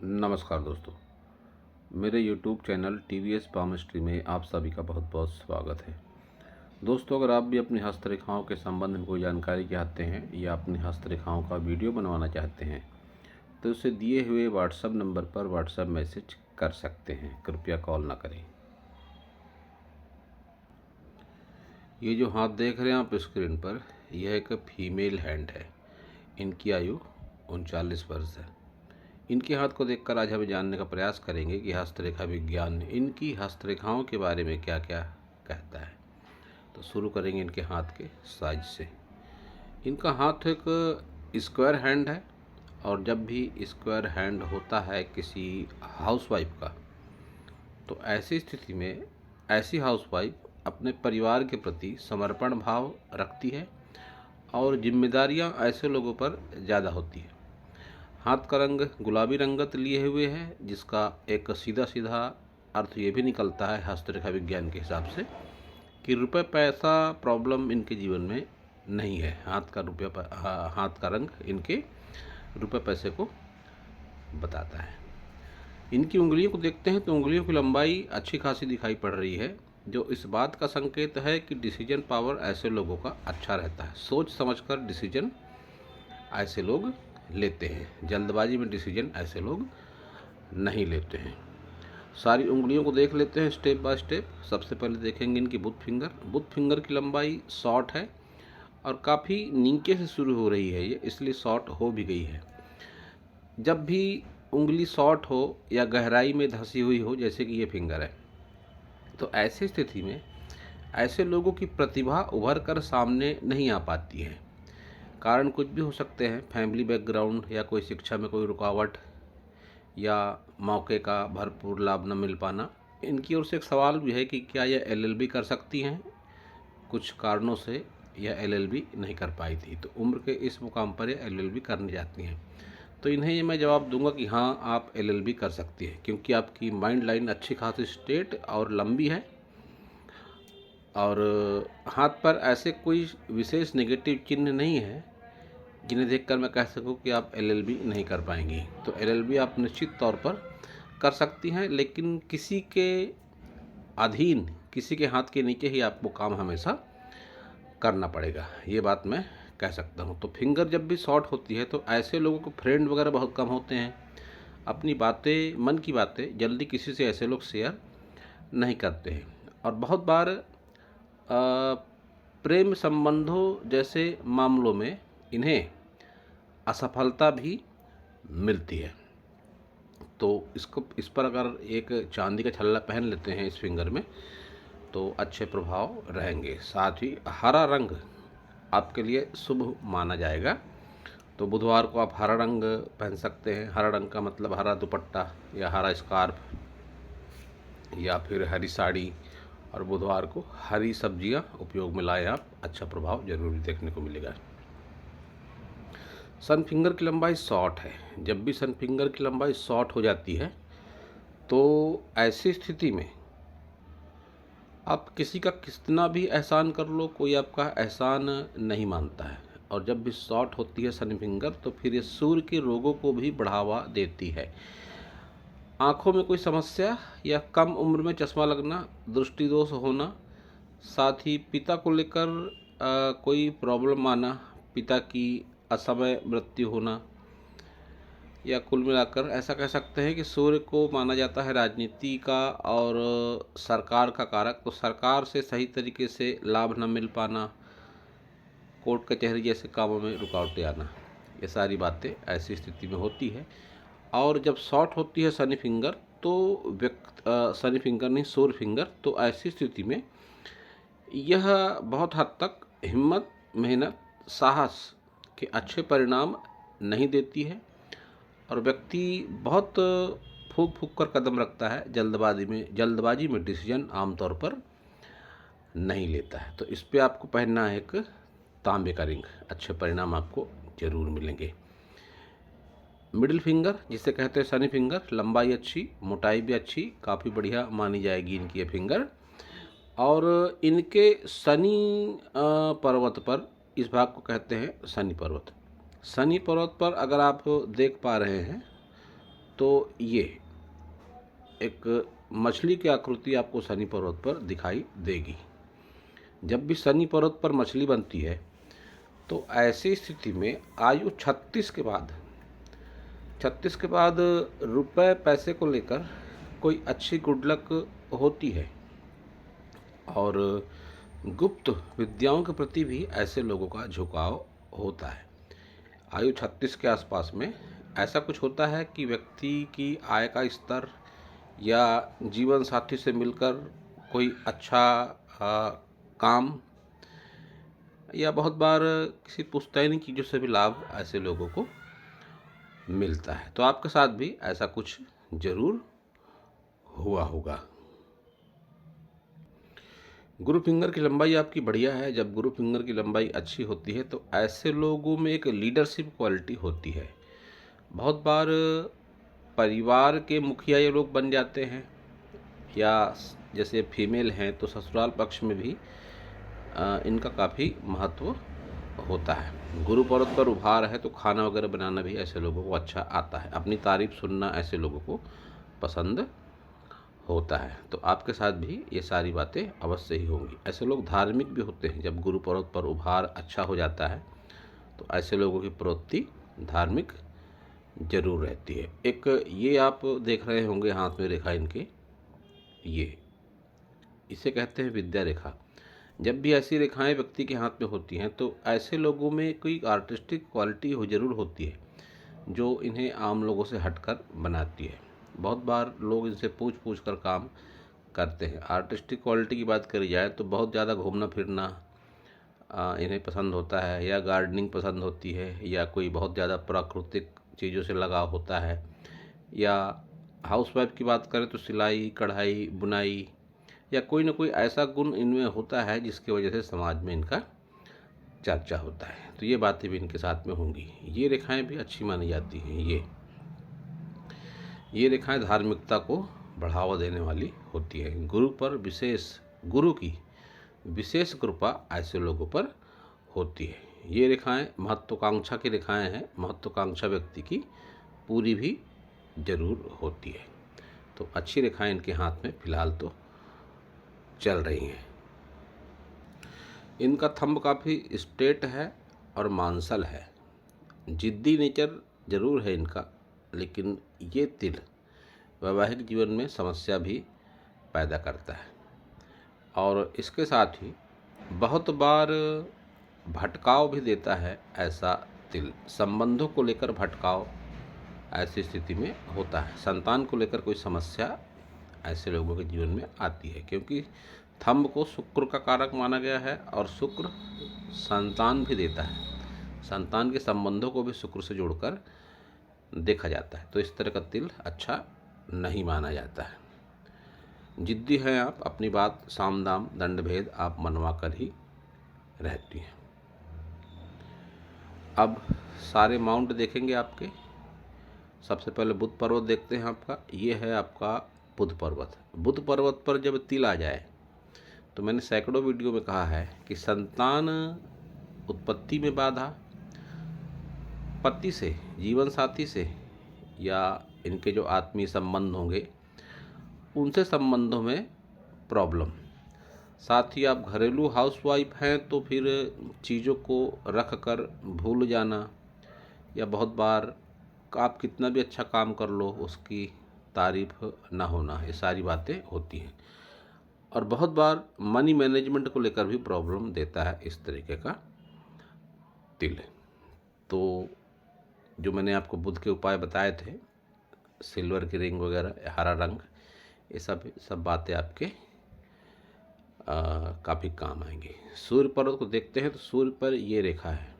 नमस्कार दोस्तों, मेरे YouTube चैनल TVS पामिस्ट्री में आप सभी का बहुत बहुत स्वागत है। दोस्तों, अगर आप भी अपनी हस्तरेखाओं के संबंध में कोई जानकारी चाहते हैं या अपनी हस्तरेखाओं का वीडियो बनवाना चाहते हैं तो उसे दिए हुए व्हाट्सएप नंबर पर व्हाट्सएप मैसेज कर सकते हैं। कृपया कॉल ना करें। ये जो हाथ देख रहे हैं आप स्क्रीन पर, यह एक फीमेल हैंड है। इनकी आयु 39 वर्ष है। इनके हाथ को देखकर आज हम जानने का प्रयास करेंगे कि हस्तरेखा विज्ञान इनकी हस्तरेखाओं के बारे में क्या क्या कहता है। तो शुरू करेंगे इनके हाथ के साइज से। इनका हाथ एक स्क्वायर हैंड है, और जब भी स्क्वायर हैंड होता है किसी हाउसवाइफ का, तो ऐसी स्थिति में ऐसी हाउसवाइफ अपने परिवार के प्रति समर्पण भाव रखती है और जिम्मेदारियां ऐसे लोगों पर ज़्यादा होती है। हाथ का रंग गुलाबी रंगत लिए हुए है, जिसका एक सीधा सीधा अर्थ ये भी निकलता है हस्तरेखा विज्ञान के हिसाब से कि रुपए पैसा प्रॉब्लम इनके जीवन में नहीं है। हाथ का रंग इनके रुपए पैसे को बताता है। इनकी उंगलियों को देखते हैं तो उंगलियों की लंबाई अच्छी खासी दिखाई पड़ रही है, जो इस बात का संकेत है कि डिसीजन पावर ऐसे लोगों का अच्छा रहता है। सोच समझकर डिसीजन ऐसे लोग लेते हैं। जल्दबाजी में डिसीजन ऐसे लोग नहीं लेते हैं। सारी उंगलियों को देख लेते हैं स्टेप बाय स्टेप। सबसे पहले देखेंगे इनकी बुथ फिंगर। बुथ फिंगर की लंबाई शॉर्ट है और काफ़ी नीचे से शुरू हो रही है ये, इसलिए शॉर्ट हो भी गई है। जब भी उंगली शॉर्ट हो या गहराई में धंसी हुई हो, जैसे कि ये फिंगर है, तो ऐसी स्थिति में ऐसे लोगों की प्रतिभा उभर कर सामने नहीं आ पाती है। कारण कुछ भी हो सकते हैं, फैमिली बैकग्राउंड या कोई शिक्षा में कोई रुकावट या मौके का भरपूर लाभ न मिल पाना। इनकी ओर से एक सवाल भी है कि क्या यह LLB कर सकती हैं। कुछ कारणों से यह LLB नहीं कर पाई थी, तो उम्र के इस मुकाम पर यह LLB करने जाती हैं। तो इन्हें ये मैं जवाब दूंगा कि हाँ, आप LLB कर सकती है, क्योंकि आपकी माइंड लाइन अच्छी खासी स्ट्रेट और लंबी है और हाथ पर ऐसे कोई विशेष नेगेटिव चिन्ह नहीं है जिन्हें देखकर मैं कह सकूं कि आप LLB नहीं कर पाएंगी। तो LLB आप निश्चित तौर पर कर सकती हैं, लेकिन किसी के अधीन, किसी के हाथ के नीचे ही आपको काम हमेशा करना पड़ेगा, ये बात मैं कह सकता हूँ। तो फिंगर जब भी शॉर्ट होती है तो ऐसे लोगों को फ्रेंड वगैरह बहुत कम होते हैं। अपनी बातें, मन की बातें जल्दी किसी से ऐसे लोग शेयर नहीं करते हैं, और बहुत बार प्रेम संबंधों जैसे मामलों में इन्हें असफलता भी मिलती है। तो इस पर अगर एक चांदी का छल्ला पहन लेते हैं इस फिंगर में, तो अच्छे प्रभाव रहेंगे। साथ ही हरा रंग आपके लिए शुभ माना जाएगा। तो बुधवार को आप हरा रंग पहन सकते हैं। हरा रंग का मतलब हरा दुपट्टा या हरा स्कार्फ या फिर हरी साड़ी, और बुधवार को हरी सब्जियां उपयोग में लाएं आप, अच्छा प्रभाव जरूर देखने को मिलेगा। सन फिंगर की लंबाई शॉर्ट है। जब भी सन फिंगर की लंबाई शॉर्ट हो जाती है तो ऐसी स्थिति में आप किसी का कितना भी एहसान कर लो, कोई आपका एहसान नहीं मानता है। और जब भी शॉर्ट होती है सन फिंगर, तो फिर ये सूर्य के रोगों को भी बढ़ावा देती है। आँखों में कोई समस्या या कम उम्र में चश्मा लगना, दृष्टि दोष होना, साथ ही पिता को लेकर कोई प्रॉब्लम आना, पिता की असमय मृत्यु होना, या कुल मिलाकर ऐसा कह सकते हैं कि सूर्य को माना जाता है राजनीति का और सरकार का कारक। तो सरकार से सही तरीके से लाभ न मिल पाना, कोर्ट कचहरी जैसे कामों में रुकावटें आना, ये सारी बातें ऐसी स्थिति में होती है। और जब शॉर्ट होती है शनि फिंगर, तो शनि फिंगर नहीं, सूर्य फिंगर, तो ऐसी स्थिति में यह बहुत हद तक हिम्मत, मेहनत, साहस के अच्छे परिणाम नहीं देती है, और व्यक्ति बहुत फूक फूक कर कदम रखता है। जल्दबाजी में डिसीजन आमतौर पर नहीं लेता है। तो इस पे आपको पहनना है एक तांबे का रिंग, अच्छे परिणाम आपको जरूर मिलेंगे। मिडिल फिंगर जिसे कहते हैं शनि फिंगर, लंबाई अच्छी, मोटाई भी अच्छी, काफ़ी बढ़िया मानी जाएगी इनकी ये फिंगर। और इनके शनि पर्वत पर, इस भाग को कहते हैं शनि पर्वत। शनि पर्वत पर अगर आप देख पा रहे हैं तो ये एक मछली की आकृति आपको शनि पर्वत पर दिखाई देगी। जब भी शनि पर्वत पर मछली बनती है तो ऐसी स्थिति में आयु 36 के बाद रुपए पैसे को लेकर कोई अच्छी गुड लक होती है, और गुप्त विद्याओं के प्रति भी ऐसे लोगों का झुकाव होता है। आयु 36 के आसपास में ऐसा कुछ होता है कि व्यक्ति की आय का स्तर या जीवन साथी से मिलकर कोई अच्छा काम या बहुत बार किसी पुश्तैनी चीज़ों से भी लाभ ऐसे लोगों को मिलता है। तो आपके साथ भी ऐसा कुछ जरूर हुआ होगा। गुरु फिंगर की लंबाई आपकी बढ़िया है। जब गुरु फिंगर की लंबाई अच्छी होती है तो ऐसे लोगों में एक लीडरशिप क्वालिटी होती है। बहुत बार परिवार के मुखिया ये लोग बन जाते हैं, या जैसे फीमेल हैं तो ससुराल पक्ष में भी इनका काफ़ी महत्व होता है। गुरु पर्वत पर उभार है तो खाना वगैरह बनाना भी ऐसे लोगों को अच्छा आता है। अपनी तारीफ सुनना ऐसे लोगों को पसंद होता है। तो आपके साथ भी ये सारी बातें अवश्य ही होंगी। ऐसे लोग धार्मिक भी होते हैं। जब गुरु पर्वत पर उभार अच्छा हो जाता है तो ऐसे लोगों की प्रवृत्ति धार्मिक जरूर रहती है। एक ये आप देख रहे होंगे हाथ में रेखा इनके, ये इसे कहते हैं विद्या रेखा। जब भी ऐसी रेखाएं व्यक्ति के हाथ में होती हैं तो ऐसे लोगों में कोई आर्टिस्टिक क्वालिटी हो जरूर होती है जो इन्हें आम लोगों से हटकर बनाती है। बहुत बार लोग इनसे पूछ पूछ कर काम करते हैं। आर्टिस्टिक क्वालिटी की बात करी जाए तो बहुत ज़्यादा घूमना फिरना इन्हें पसंद होता है, या गार्डनिंग पसंद होती है, या कोई बहुत ज़्यादा प्राकृतिक चीज़ों से लगाव होता है, या हाउसवाइफ की बात करें तो सिलाई कढ़ाई बुनाई, या कोई ना कोई ऐसा गुण इनमें होता है जिसकी वजह से समाज में इनका चर्चा होता है। तो ये बातें भी इनके साथ में होंगी। ये रेखाएं भी अच्छी मानी जाती हैं। ये रेखाएं धार्मिकता को बढ़ावा देने वाली होती है। गुरु की विशेष कृपा ऐसे लोगों पर होती है। ये रेखाएं महत्वाकांक्षा की रेखाएं हैं। महत्वाकांक्षा व्यक्ति की पूरी भी जरूर होती है। तो अच्छी रेखाएं इनके हाथ में फिलहाल तो चल रही हैं। इनका थंब काफ़ी स्ट्रेट है और मांसल है। जिद्दी नेचर जरूर है इनका, लेकिन ये तिल वैवाहिक जीवन में समस्या भी पैदा करता है, और इसके साथ ही बहुत बार भटकाव भी देता है। ऐसा तिल संबंधों को लेकर भटकाव ऐसी स्थिति में होता है। संतान को लेकर कोई समस्या ऐसे लोगों के जीवन में आती है, क्योंकि थंब को शुक्र का कारक माना गया है और शुक्र संतान भी देता है। संतान के संबंधों को भी शुक्र से जोड़कर देखा जाता है। तो इस तरह का तिल अच्छा नहीं माना जाता है। जिद्दी हैं आप, अपनी बात साम दाम दंड भेद आप मनवा कर ही रहती हैं। अब सारे माउंट देखेंगे आपके। सबसे पहले बुध पर्वत देखते हैं आपका। ये है आपका बुध पर्वत। बुध पर्वत पर जब तिल आ जाए तो मैंने सैकड़ों वीडियो में कहा है कि संतान उत्पत्ति में बाधा, पति से जीवन साथी से, या इनके जो आत्मीय संबंध होंगे उनसे संबंधों में प्रॉब्लम, साथ ही आप घरेलू हाउसवाइफ हैं तो फिर चीज़ों को रख कर भूल जाना, या बहुत बार आप कितना भी अच्छा काम कर लो उसकी तारीफ ना होना, ये सारी बातें होती हैं। और बहुत बार मनी मैनेजमेंट को लेकर भी प्रॉब्लम देता है इस तरीके का तिल। तो जो मैंने आपको बुध के उपाय बताए थे, सिल्वर की रिंग वगैरह, हरा रंग, ये सब बातें आपके काफ़ी काम आएंगी। सूर्य पर्वत को देखते हैं तो सूर्य पर ये रेखा है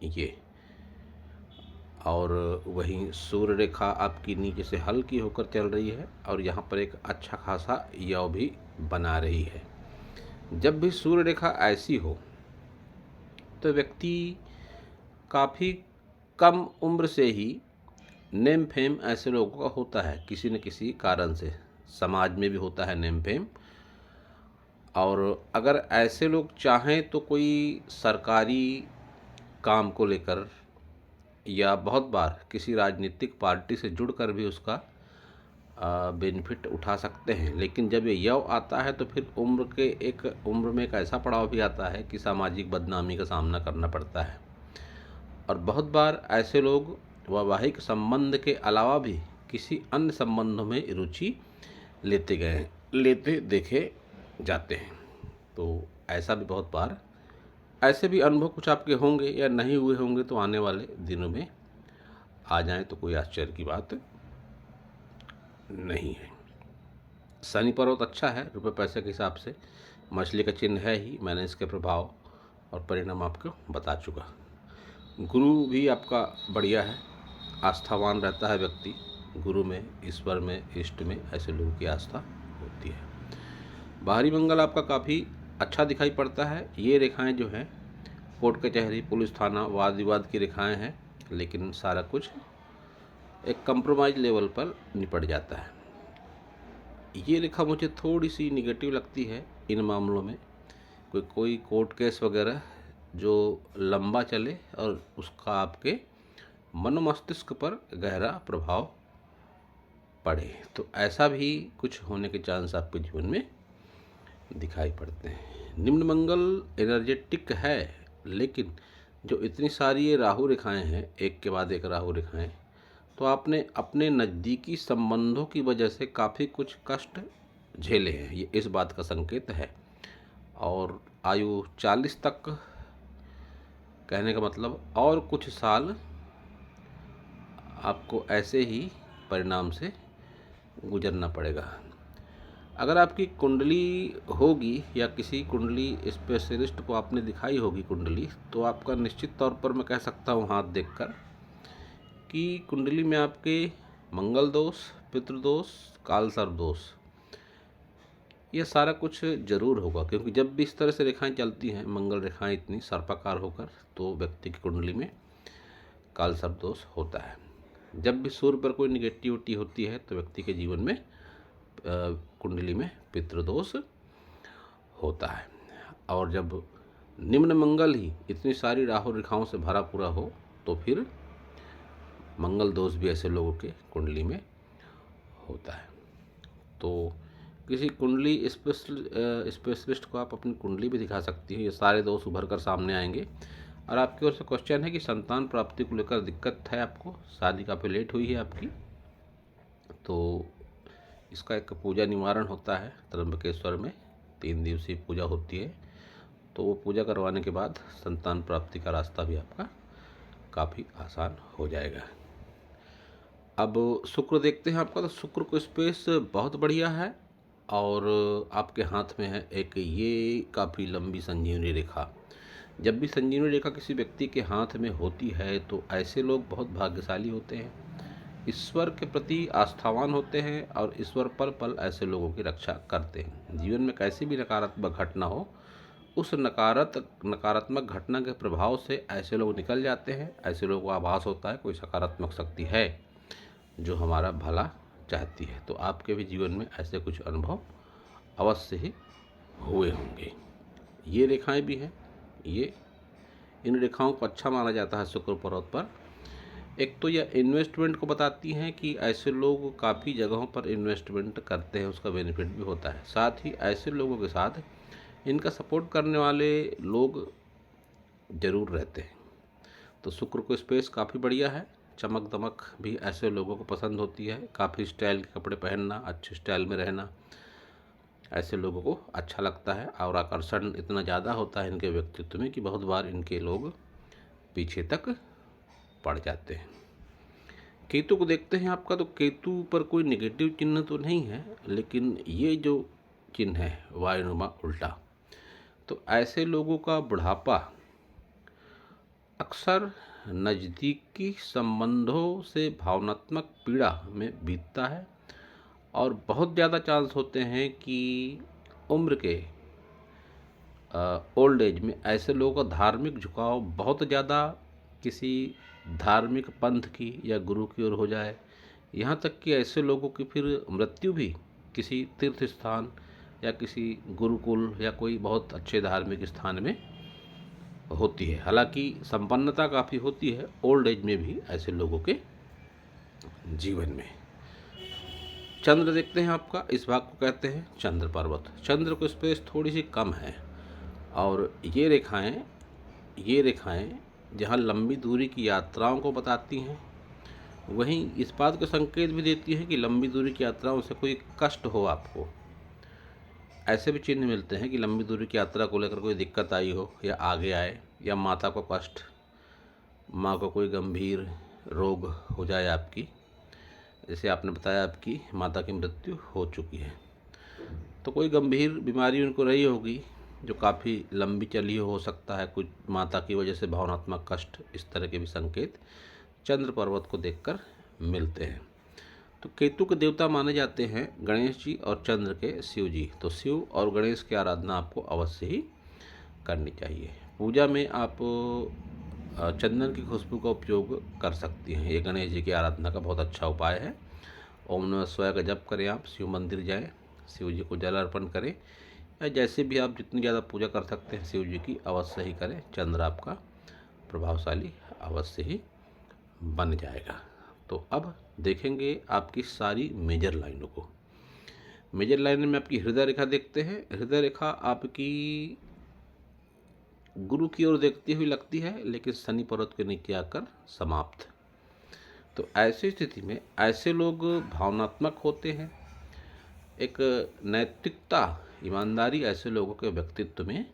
ये, और वहीं सूर्य रेखा आपकी नीचे से हल्की होकर चल रही है और यहाँ पर एक अच्छा खासा यव भी बना रही है। जब भी सूर्य रेखा ऐसी हो तो व्यक्ति काफ़ी कम उम्र से ही नेम फेम ऐसे लोगों का होता है, किसी न किसी कारण से समाज में भी होता है नेम फेम। और अगर ऐसे लोग चाहें तो कोई सरकारी काम को लेकर या बहुत बार किसी राजनीतिक पार्टी से जुड़कर भी उसका बेनिफिट उठा सकते हैं। लेकिन जब ये यव आता है तो फिर उम्र में एक ऐसा पड़ाव भी आता है कि सामाजिक बदनामी का सामना करना पड़ता है। और बहुत बार ऐसे लोग वैवाहिक संबंध के अलावा भी किसी अन्य संबंधों में रुचि लेते देखे जाते हैं। तो ऐसा भी बहुत बार ऐसे भी अनुभव कुछ आपके होंगे या नहीं हुए होंगे, तो आने वाले दिनों में आ जाएं तो कोई आश्चर्य की बात नहीं है। शनि पर्वत अच्छा है रुपये पैसे के हिसाब से, मछली का चिन्ह है ही। मैंने इसके प्रभाव और परिणाम आपको बता चुका। गुरु भी आपका बढ़िया है, आस्थावान रहता है व्यक्ति। गुरु में, ईश्वर में, इष्ट में ऐसे लोगों की आस्था होती है। बाहरी मंगल आपका काफ़ी अच्छा दिखाई पड़ता है। ये रेखाएं जो हैं कोर्ट कचहरी, पुलिस थाना, वाद विवाद की रेखाएं हैं, लेकिन सारा कुछ एक कंप्रोमाइज लेवल पर निपट जाता है। ये रेखा मुझे थोड़ी सी निगेटिव लगती है इन मामलों में। कोई कोर्ट केस वगैरह जो लंबा चले और उसका आपके मनोमस्तिष्क पर गहरा प्रभाव पड़े, तो ऐसा भी कुछ होने के चांस आपके जीवन में दिखाई पड़ते हैं। निम्न मंगल एनर्जेटिक है, लेकिन जो इतनी सारी ये राहु रेखाएं हैं, एक के बाद एक राहु रेखाएं, तो आपने अपने नज़दीकी संबंधों की वजह से काफ़ी कुछ कष्ट झेले हैं, ये इस बात का संकेत है। और आयु 40 तक, कहने का मतलब और कुछ साल आपको ऐसे ही परिणाम से गुजरना पड़ेगा। अगर आपकी कुंडली होगी या किसी कुंडली स्पेशलिस्ट को आपने दिखाई होगी कुंडली, तो आपका निश्चित तौर पर मैं कह सकता हूँ हाथ देखकर कि कुंडली में आपके मंगल दोष, पितृदोष, कालसर्प दोष, ये सारा कुछ जरूर होगा। क्योंकि जब भी इस तरह से रेखाएं चलती हैं, मंगल रेखाएं इतनी सर्पाकार होकर, तो व्यक्ति की कुंडली में कालसर्प दोष होता है। जब भी सूर्य पर कोई निगेटिविटी होती है तो व्यक्ति के जीवन में कुंडली में पितृदोष होता है। और जब निम्न मंगल ही इतनी सारी राहु रेखाओं से भरा पूरा हो, तो फिर मंगल दोष भी ऐसे लोगों के कुंडली में होता है। तो किसी कुंडली स्पेशलिस्ट को आप अपनी कुंडली भी दिखा सकती हैं, ये सारे दोष उभर कर सामने आएंगे। और आपकी ओर से क्वेश्चन है कि संतान प्राप्ति को लेकर दिक्कत है आपको, शादी काफ़ी लेट हुई है आपकी, तो इसका एक पूजा निवारण होता है त्र्यंबकेश्वर में, 3 दिवसीय पूजा होती है। तो वो पूजा करवाने के बाद संतान प्राप्ति का रास्ता भी आपका काफ़ी आसान हो जाएगा। अब शुक्र देखते हैं आपका, तो शुक्र को स्पेस बहुत बढ़िया है और आपके हाथ में है एक ये काफ़ी लंबी संजीवनी रेखा। जब भी संजीवनी रेखा किसी व्यक्ति के हाथ में होती है तो ऐसे लोग बहुत भाग्यशाली होते हैं, ईश्वर के प्रति आस्थावान होते हैं और ईश्वर पल पल ऐसे लोगों की रक्षा करते हैं। जीवन में कैसी भी नकारात्मक घटना हो, उस नकारात्मक घटना के प्रभाव से ऐसे लोग निकल जाते हैं। ऐसे लोगों को आभास होता है कोई सकारात्मक शक्ति है जो हमारा भला चाहती है। तो आपके भी जीवन में ऐसे कुछ अनुभव अवश्य ही हुए होंगे। ये रेखाएं भी हैं, इन रेखाओं को अच्छा माना जाता है शुक्र पर्वत पर। एक तो यह इन्वेस्टमेंट को बताती हैं कि ऐसे लोग काफ़ी जगहों पर इन्वेस्टमेंट करते हैं, उसका बेनिफिट भी होता है। साथ ही ऐसे लोगों के साथ इनका सपोर्ट करने वाले लोग ज़रूर रहते हैं। तो शुक्र को स्पेस काफ़ी बढ़िया है। चमक दमक भी ऐसे लोगों को पसंद होती है, काफ़ी स्टाइल के कपड़े पहनना, अच्छे स्टाइल में रहना ऐसे लोगों को अच्छा लगता है। और आकर्षण इतना ज़्यादा होता है इनके व्यक्तित्व में कि बहुत बार इनके लोग पीछे तक पड़ जाते हैं। केतु को देखते हैं आपका, तो केतु पर कोई नेगेटिव चिन्ह तो नहीं है, लेकिन ये जो चिन्ह है वायुनुमा उल्टा, तो ऐसे लोगों का बुढ़ापा अक्सर नज़दीकी संबंधों से भावनात्मक पीड़ा में बीतता है। और बहुत ज़्यादा चांस होते हैं कि उम्र के ओल्ड एज में ऐसे लोगों का धार्मिक झुकाव बहुत ज़्यादा किसी धार्मिक पंथ की या गुरु की ओर हो जाए। यहाँ तक कि ऐसे लोगों की फिर मृत्यु भी किसी तीर्थ स्थान या किसी गुरुकुल या कोई बहुत अच्छे धार्मिक स्थान में होती है। हालांकि संपन्नता काफ़ी होती है ओल्ड एज में भी ऐसे लोगों के जीवन में। चंद्र देखते हैं आपका, इस भाग को कहते हैं चंद्र पर्वत। चंद्र को स्पेस थोड़ी सी कम है और ये रेखाएं जहाँ लंबी दूरी की यात्राओं को बताती हैं, वहीं इस बात का संकेत भी देती है कि लंबी दूरी की यात्राओं से कोई कष्ट हो आपको। ऐसे भी चिन्ह मिलते हैं कि लंबी दूरी की यात्रा को लेकर कोई दिक्कत आई हो या आगे आए, या माता को कष्ट, माँ को कोई गंभीर रोग हो जाए आपकी, जैसे आपने बताया आपकी माता की मृत्यु हो चुकी है, तो कोई गंभीर बीमारी उनको रही होगी जो काफ़ी लंबी चली हो सकता है, कुछ माता की वजह से भावनात्मक कष्ट, इस तरह के भी संकेत चंद्र पर्वत को देखकर मिलते हैं। तो केतु के देवता माने जाते हैं गणेश जी और चंद्र के शिव जी। तो शिव और गणेश की आराधना आपको अवश्य ही करनी चाहिए। पूजा में आप चंदन की खुशबू का उपयोग कर सकती हैं। ये गणेश जी की आराधना का बहुत अच्छा उपाय है। ओम नमः शिवाय का जप करें, आप शिव मंदिर जाएं, शिव जी को जल अर्पण करें, या जैसे भी आप जितनी ज़्यादा पूजा कर सकते हैं शिव जी की अवश्य ही करें। चंद्र आपका प्रभावशाली अवश्य ही बन जाएगा। तो अब देखेंगे आपकी सारी मेजर लाइनों को। मेजर लाइन में आपकी हृदय रेखा देखते हैं। हृदय रेखा आपकी गुरु की ओर देखती हुई लगती है, लेकिन शनि पर्वत के नीचे आकर समाप्त। तो ऐसी स्थिति में ऐसे लोग भावनात्मक होते हैं। एक नैतिकता, ईमानदारी ऐसे लोगों के व्यक्तित्व में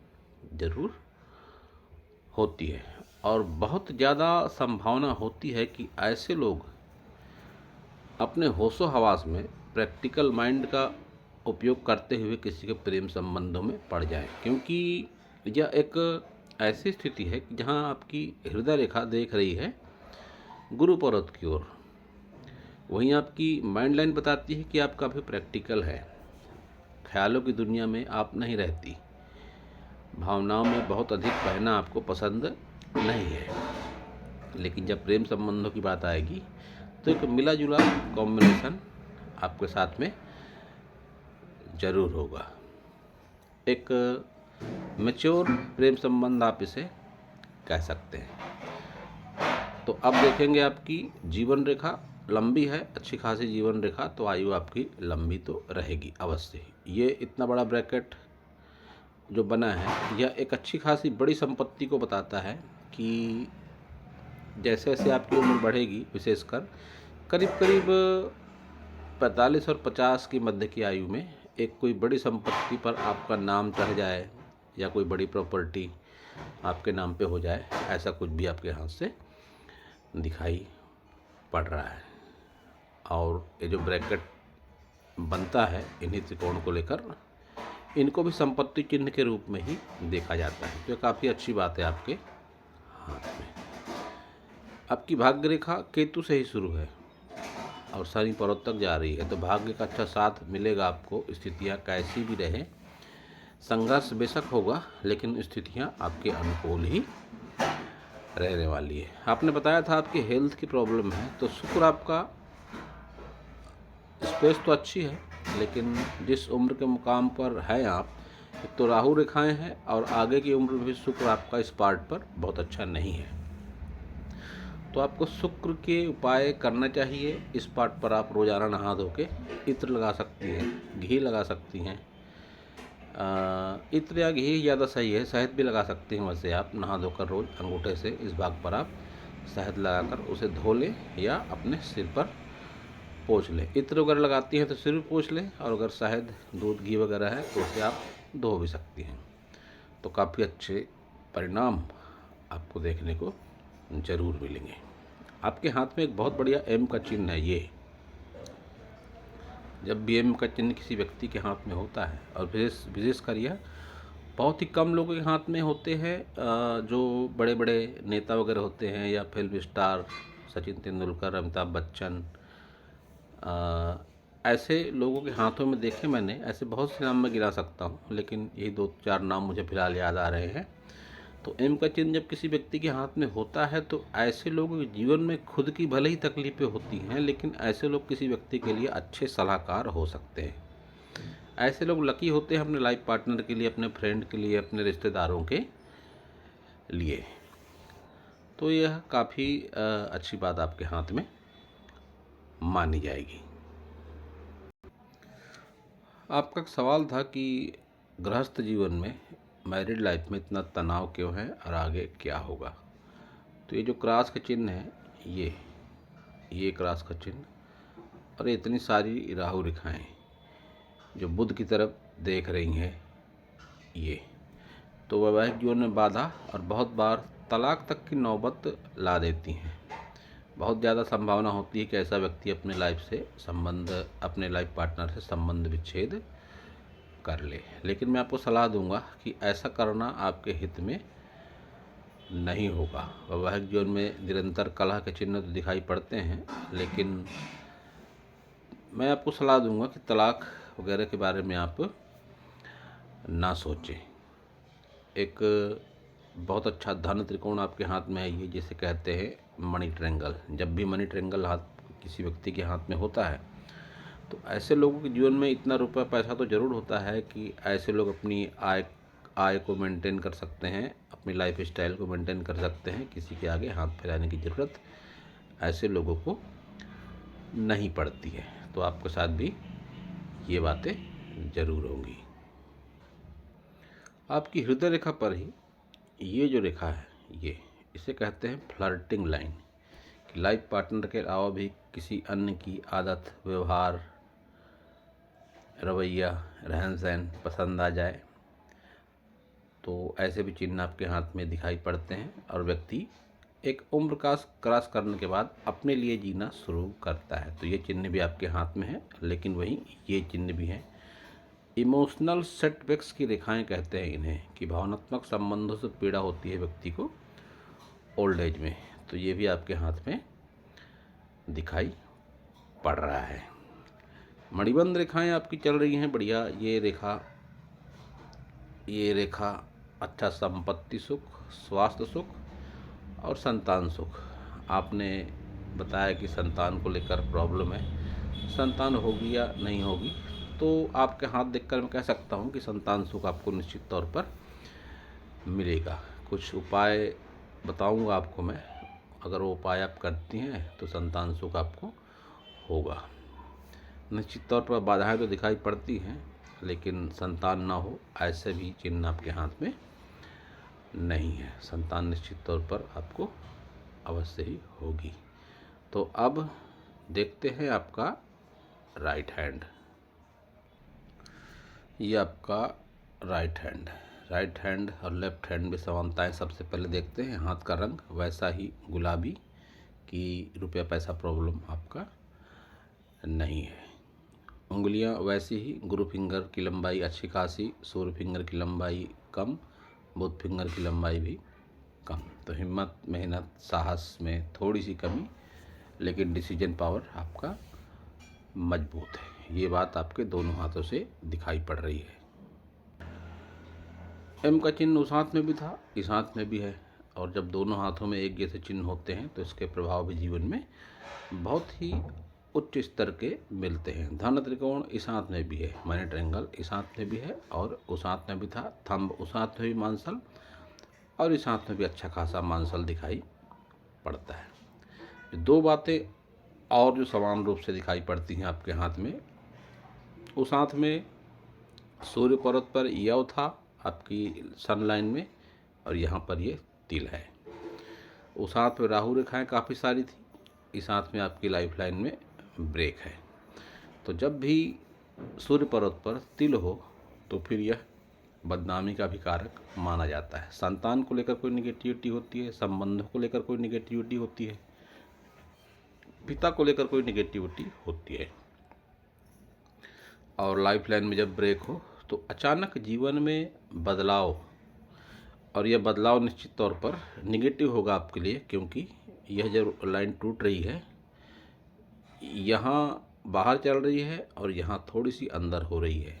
जरूर होती है, और बहुत ज़्यादा संभावना होती है कि ऐसे लोग अपने होशो हवास में प्रैक्टिकल माइंड का उपयोग करते हुए किसी के प्रेम संबंधों में पड़ जाएं, क्योंकि यह एक ऐसी स्थिति है कि जहां आपकी हृदय रेखा देख रही है गुरु पर्वत की ओर, वहीं आपकी माइंड लाइन बताती है कि आप काफ़ी प्रैक्टिकल है, ख्यालों की दुनिया में आप नहीं रहती, भावनाओं में बहुत अधिक बहना आपको पसंद नहीं है। लेकिन जब प्रेम संबंधों की बात आएगी तो एक मिला जुला कॉम्बिनेशन आपके साथ में जरूर होगा। एक मैच्योर प्रेम संबंध आप इसे कह सकते हैं। तो अब देखेंगे आपकी जीवन रेखा लंबी है, अच्छी खासी जीवन रेखा, तो आयु आपकी लंबी तो रहेगी अवश्य ही। ये इतना बड़ा ब्रैकेट जो बना है यह एक अच्छी खासी बड़ी संपत्ति को बताता है कि जैसे जैसे आपकी उम्र बढ़ेगी, विशेषकर करीब करीब 45 और 50 की मध्य की आयु में एक कोई बड़ी संपत्ति पर आपका नाम चढ़ जाए, या कोई बड़ी प्रॉपर्टी आपके नाम पे हो जाए, ऐसा कुछ भी आपके हाथ से दिखाई पड़ रहा है। और ये जो ब्रैकेट बनता है इन्हीं त्रिकोण को लेकर, इनको भी संपत्ति चिन्ह के रूप में ही देखा जाता है, जो काफ़ी अच्छी बात है आपके हाथ में। आपकी भाग्य रेखा केतु से ही शुरू है और शनि पर्वत तक जा रही है, तो भाग्य का अच्छा साथ मिलेगा आपको। स्थितियाँ कैसी भी रहे, संघर्ष बेशक होगा, लेकिन स्थितियाँ आपके अनुकूल ही रहने वाली है। आपने बताया था आपकी हेल्थ की प्रॉब्लम है, तो शुक्र आपका स्पेस तो अच्छी है, लेकिन जिस उम्र के मुकाम पर है आप, एक तो राहु रेखाएं हैं और आगे की उम्र में भी शुक्र आपका इस पार्ट पर बहुत अच्छा नहीं है। तो आपको शुक्र के उपाय करना चाहिए। इस पार्ट पर आप रोज़ाना नहा धो के इत्र लगा सकती हैं, घी लगा सकती हैं। इत्र या घी ज़्यादा सही है, शहद भी लगा सकती हैं। वैसे आप नहा धोकर रोज़ अंगूठे से इस भाग पर आप शहद लगाकर उसे धो लें या अपने सिर पर पोंछ लें। इत्र वगैरह लगाती हैं तो सिर भी पोंछ लें, और अगर शहद, दूध, घी वगैरह है तो उसे आप धो भी सकती हैं। तो काफ़ी अच्छे परिणाम आपको देखने को जरूर मिलेंगे। आपके हाथ में एक बहुत बढ़िया एम का चिन्ह है। ये जब भी एम का चिन्ह किसी व्यक्ति के हाथ में होता है, और विशेषकर यह बहुत ही कम लोगों के हाथ में होते हैं, जो बड़े बड़े नेता वगैरह होते हैं, या फिल्म स्टार सचिन तेंदुलकर, अमिताभ बच्चन, ऐसे लोगों के हाथों में देखे मैंने। ऐसे बहुत से नाम मैं गिना सकता हूँ, लेकिन यही 2-4 नाम मुझे फिलहाल याद आ रहे हैं। तो एम का चिन्ह जब किसी व्यक्ति के हाथ में होता है, तो ऐसे लोगों के जीवन में खुद की भले ही तकलीफ़ें होती हैं, लेकिन ऐसे लोग किसी व्यक्ति के लिए अच्छे सलाहकार हो सकते हैं। ऐसे लोग लकी होते हैं अपने लाइफ पार्टनर के लिए, अपने फ्रेंड के लिए, अपने रिश्तेदारों के लिए। तो यह काफ़ी अच्छी बात आपके हाथ में मानी जाएगी। आपका सवाल था कि गृहस्थ जीवन में, मैरिड लाइफ में इतना तनाव क्यों है और आगे क्या होगा। तो ये जो क्रॉस का चिन्ह है, ये क्रॉस का चिन्ह और इतनी सारी राहु रेखाएं जो बुध की तरफ देख रही हैं, ये तो वैवाहिक जीवन में बाधा और बहुत बार तलाक तक की नौबत ला देती हैं। बहुत ज़्यादा संभावना होती है कि ऐसा व्यक्ति अपने लाइफ पार्टनर से संबंध विच्छेद कर ले। लेकिन मैं आपको सलाह दूंगा कि ऐसा करना आपके हित में नहीं होगा। वैवाहिक जीवन में निरंतर कलह के चिन्ह तो दिखाई पड़ते हैं, लेकिन मैं आपको सलाह दूंगा कि तलाक वगैरह के बारे में आप ना सोचें। एक बहुत अच्छा धन त्रिकोण आपके हाथ में है, ये जिसे कहते हैं मनी ट्रायंगल। जब भी मनी ट्रायंगल किसी व्यक्ति के हाथ में होता है तो ऐसे लोगों के जीवन में इतना रुपया पैसा तो ज़रूर होता है कि ऐसे लोग अपनी आय को मेंटेन कर सकते हैं, अपनी लाइफ स्टाइल को मेंटेन कर सकते हैं। किसी के आगे हाथ फैलाने की ज़रूरत ऐसे लोगों को नहीं पड़ती है। तो आपके साथ भी ये बातें ज़रूर होंगी। आपकी हृदय रेखा पर ही ये जो रेखा है, इसे कहते हैं फ्लर्टिंग लाइन। कि लाइफ पार्टनर के अलावा भी किसी अन्य की आदत, व्यवहार, रवैया, रहन सहन पसंद आ जाए, तो ऐसे भी चिन्ह आपके हाथ में दिखाई पड़ते हैं। और व्यक्ति एक उम्र का क्रॉस करने के बाद अपने लिए जीना शुरू करता है। तो ये चिन्ह भी आपके हाथ में है, लेकिन वहीं ये चिन्ह भी हैं इमोशनल सेटबैक्स की रेखाएं कहते हैं इन्हें, कि भावनात्मक संबंधों से पीड़ा होती है व्यक्ति को ओल्ड एज में। तो ये भी आपके हाथ में दिखाई पड़ रहा है। मणिबंध रेखाएं आपकी चल रही हैं बढ़िया। ये रेखा अच्छा संपत्ति सुख, स्वास्थ्य सुख और संतान सुख। आपने बताया कि संतान को लेकर प्रॉब्लम है, संतान होगी या नहीं होगी, तो आपके हाथ देखकर मैं कह सकता हूँ कि संतान सुख आपको निश्चित तौर पर मिलेगा। कुछ उपाय बताऊँगा आपको मैं, अगर वो उपाय आप करती हैं तो संतान सुख आपको होगा। निश्चित तौर पर बाधाएं तो दिखाई पड़ती हैं, लेकिन संतान ना हो ऐसे भी चिन्ह आपके हाथ में नहीं है। संतान निश्चित तौर पर आपको अवश्य ही होगी। तो अब देखते हैं आपका राइट हैंड। ये आपका राइट हैंड और लेफ्ट हैंड में समानताएं सबसे पहले देखते हैं। हाथ का रंग वैसा ही गुलाबी, कि रुपया पैसा प्रॉब्लम आपका नहीं है। उंगलियां वैसी ही, गुरु फिंगर की लंबाई अच्छी खासी, सूर्य फिंगर की लंबाई कम, बुध फिंगर की लंबाई भी कम। तो हिम्मत, मेहनत, साहस में थोड़ी सी कमी, लेकिन डिसीजन पावर आपका मजबूत है। ये बात आपके दोनों हाथों से दिखाई पड़ रही है। एम का चिन्ह उस हाथ में भी था, इस हाथ में भी है, और जब दोनों हाथों में एक जैसे चिन्ह होते हैं तो इसके प्रभाव भी जीवन में बहुत ही उच्च स्तर के मिलते हैं। धन त्रिकोण इस हाथ में भी है, मनी ट्रायंगल इस हाथ में भी है और उस हाथ में भी था। थंब उस हाथ में भी मांसल और इस हाथ में भी अच्छा खासा मांसल दिखाई पड़ता है। दो बातें और जो समान रूप से दिखाई पड़ती हैं आपके हाथ में, उस हाथ में सूर्य पर्वत पर यव था आपकी सन लाइन में, और यहाँ पर ये तिल है। उस हाथ में राहु रेखाएं काफ़ी सारी थी, इस हाथ में आपकी लाइफ लाइन में ब्रेक है। तो जब भी सूर्य पर्वत पर तिल हो तो फिर यह बदनामी का भी कारक माना जाता है। संतान को लेकर कोई निगेटिविटी होती है, संबंधों को लेकर कोई निगेटिविटी होती है, पिता को लेकर कोई निगेटिविटी होती है। और लाइफ लाइन में जब ब्रेक हो तो अचानक जीवन में बदलाव, और यह बदलाव निश्चित तौर पर निगेटिव होगा आपके लिए, क्योंकि यह जो लाइन टूट रही है यहाँ बाहर चल रही है और यहाँ थोड़ी सी अंदर हो रही है।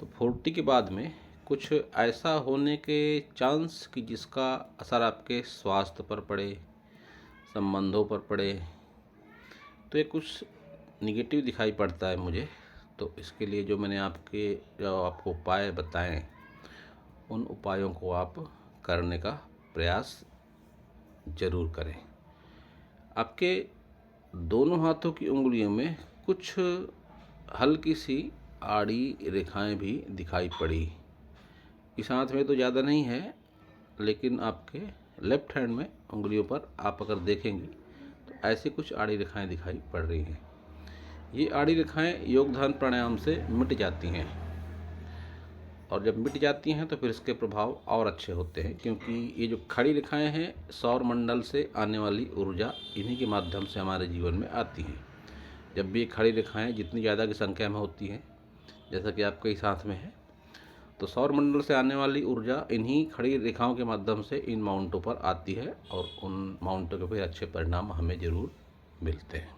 तो 40 के बाद में कुछ ऐसा होने के चांस कि जिसका असर आपके स्वास्थ्य पर पड़े, संबंधों पर पड़े, तो ये कुछ निगेटिव दिखाई पड़ता है मुझे। तो इसके लिए जो मैंने आपको उपाय बताएं, उन उपायों को आप करने का प्रयास जरूर करें। आपके दोनों हाथों की उंगलियों में कुछ हल्की सी आड़ी रेखाएं भी दिखाई पड़ी। इस हाथ में तो ज़्यादा नहीं है, लेकिन आपके लेफ्ट हैंड में उंगलियों पर आप अगर देखेंगे तो ऐसी कुछ आड़ी रेखाएं दिखाई पड़ रही हैं। ये आड़ी रेखाएं योग ध्यान प्राणायाम से मिट जाती हैं, और जब मिट जाती हैं तो फिर इसके प्रभाव और अच्छे होते हैं, क्योंकि ये जो खड़ी रेखाएं हैं सौर मंडल से आने वाली ऊर्जा इन्हीं के माध्यम से हमारे जीवन में आती हैं। जब भी ये खड़ी रेखाएं जितनी ज़्यादा की संख्या में होती हैं, जैसा कि आपके इस हाथ में है, तो सौर मंडल से आने वाली ऊर्जा इन्हीं खड़ी रेखाओं के माध्यम से इन माउंटों पर आती है, और उन माउंटों के फिर अच्छे परिणाम हमें ज़रूर मिलते हैं।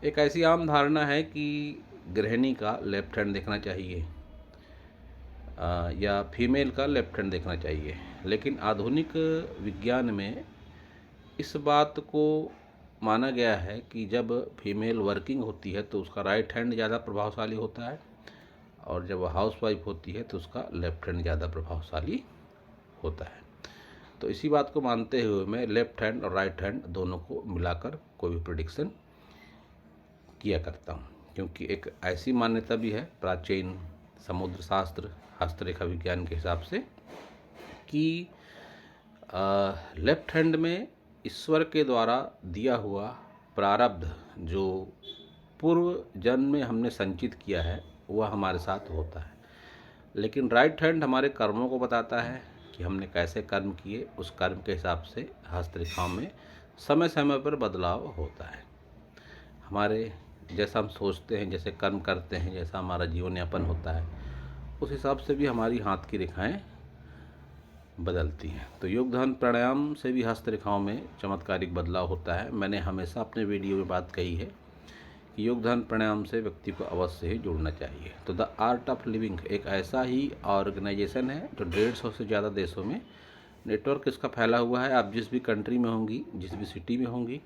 एक ऐसी आम धारणा है कि गृहिणी का लेफ्ट हैंड देखना चाहिए या फीमेल का लेफ्ट हैंड देखना चाहिए, लेकिन आधुनिक विज्ञान में इस बात को माना गया है कि जब फीमेल वर्किंग होती है तो उसका राइट हैंड ज़्यादा प्रभावशाली होता है, और जब वह हाउस वाइफ होती है तो उसका लेफ्ट हैंड ज़्यादा प्रभावशाली होता है। तो इसी बात को मानते हुए मैं लेफ्ट हैंड और राइट हैंड दोनों को मिलाकर कोई भी प्रेडिक्शन किया करता हूँ, क्योंकि एक ऐसी मान्यता भी है प्राचीन समुद्र शास्त्र हस्तरेखा विज्ञान के हिसाब से कि लेफ्ट हैंड में ईश्वर के द्वारा दिया हुआ प्रारब्ध जो पूर्व जन्म में हमने संचित किया है वह हमारे साथ होता है, लेकिन राइट हैंड हमारे कर्मों को बताता है कि हमने कैसे कर्म किए, उस कर्म के हिसाब से हस्तरेखाओं में समय समय पर बदलाव होता है। हमारे जैसा हम सोचते हैं, जैसे कर्म करते हैं, जैसा हमारा जीवन यापन होता है, उस हिसाब से भी हमारी हाथ की रेखाएं बदलती हैं। तो योग ध्यान प्राणायाम से भी हस्तरेखाओं में चमत्कारिक बदलाव होता है। मैंने हमेशा अपने वीडियो में बात कही है कि योग ध्यान प्राणायाम से व्यक्ति को अवश्य ही जुड़ना चाहिए। तो द आर्ट ऑफ लिविंग एक ऐसा ही ऑर्गेनाइजेशन है जो 150 से ज़्यादा देशों में नेटवर्क इसका फैला हुआ है। आप जिस भी कंट्री में होंगी, जिस भी सिटी में होंगी,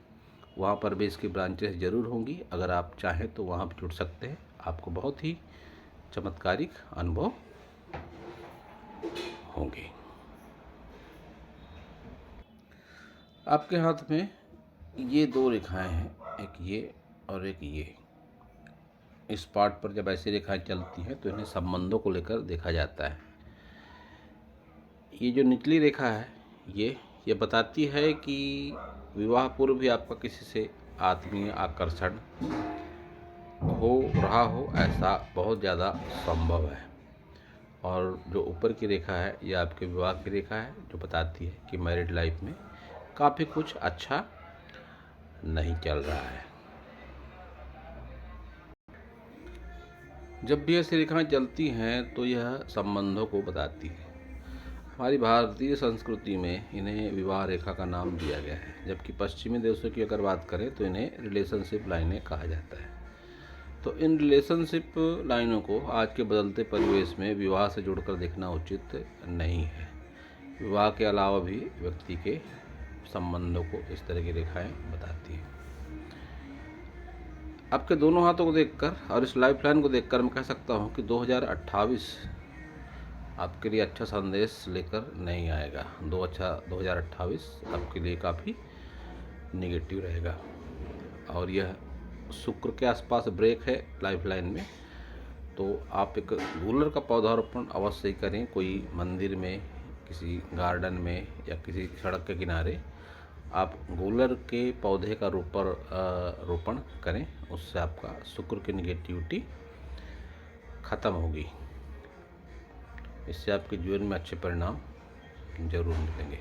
वहाँ पर भी इसकी ब्रांचेस ज़रूर होंगी। अगर आप चाहें तो वहाँ पर जुड़ सकते हैं। आपको बहुत ही चमत्कारिक अनुभव होंगे। आपके हाथ में ये दो रेखाएं हैं, एक ये और एक ये। इस पार्ट पर जब ऐसी रेखाएं चलती हैं तो इन्हें संबंधों को लेकर देखा जाता है। ये जो निचली रेखा है ये बताती है कि विवाह पूर्व भी आपका किसी से आत्मीय आकर्षण हो रहा हो, ऐसा बहुत ज़्यादा संभव है। और जो ऊपर की रेखा है ये आपके विवाह की रेखा है, जो बताती है कि मैरिड लाइफ में काफ़ी कुछ अच्छा नहीं चल रहा है। जब भी ऐसी रेखाएं चलती हैं तो यह संबंधों को बताती है। हमारी भारतीय संस्कृति में इन्हें विवाह रेखा का नाम दिया गया है, जबकि पश्चिमी देशों की अगर बात करें तो इन्हें रिलेशनशिप लाइनें कहा जाता है। तो इन रिलेशनशिप लाइनों को आज के बदलते परिवेश में विवाह से जोड़कर देखना उचित नहीं है। विवाह के अलावा भी व्यक्ति के संबंधों को इस तरह की रेखाएं बताती हैं। आपके दोनों हाथों को देखकर और इस लाइफ लाइन को देखकर मैं कह सकता हूं कि 2028 आपके लिए अच्छा संदेश लेकर नहीं आएगा। 2028 आपके लिए काफ़ी नेगेटिव रहेगा, और यह शुक्र के आसपास ब्रेक है लाइफ लाइन में। तो आप एक गूलर का पौधारोपण अवश्य ही करें, कोई मंदिर में, किसी गार्डन में या किसी सड़क के किनारे आप गूलर के पौधे का रोपण करें। उससे आपका शुक्र की नेगेटिविटी ख़त्म होगी। इससे आपके जीवन में अच्छे परिणाम जरूर मिलेंगे।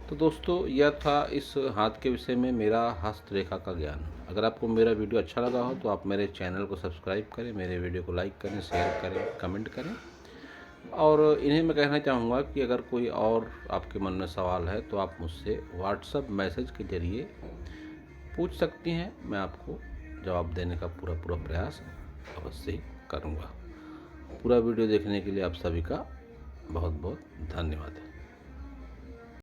तो दोस्तों, यह था इस हाथ के विषय में मेरा हस्तरेखा का ज्ञान। अगर आपको मेरा वीडियो अच्छा लगा हो तो आप मेरे चैनल को सब्सक्राइब करें, मेरे वीडियो को लाइक करें, शेयर करें, कमेंट करें। और इन्हें मैं कहना चाहूँगा कि अगर कोई और आपके मन में सवाल है तो आप मुझसे व्हाट्सएप मैसेज के ज़रिए पूछ सकती हैं। मैं आपको जवाब देने का पूरा प्रयास अवश्य ही करूँगा। पूरा वीडियो देखने के लिए आप सभी का बहुत बहुत धन्यवाद।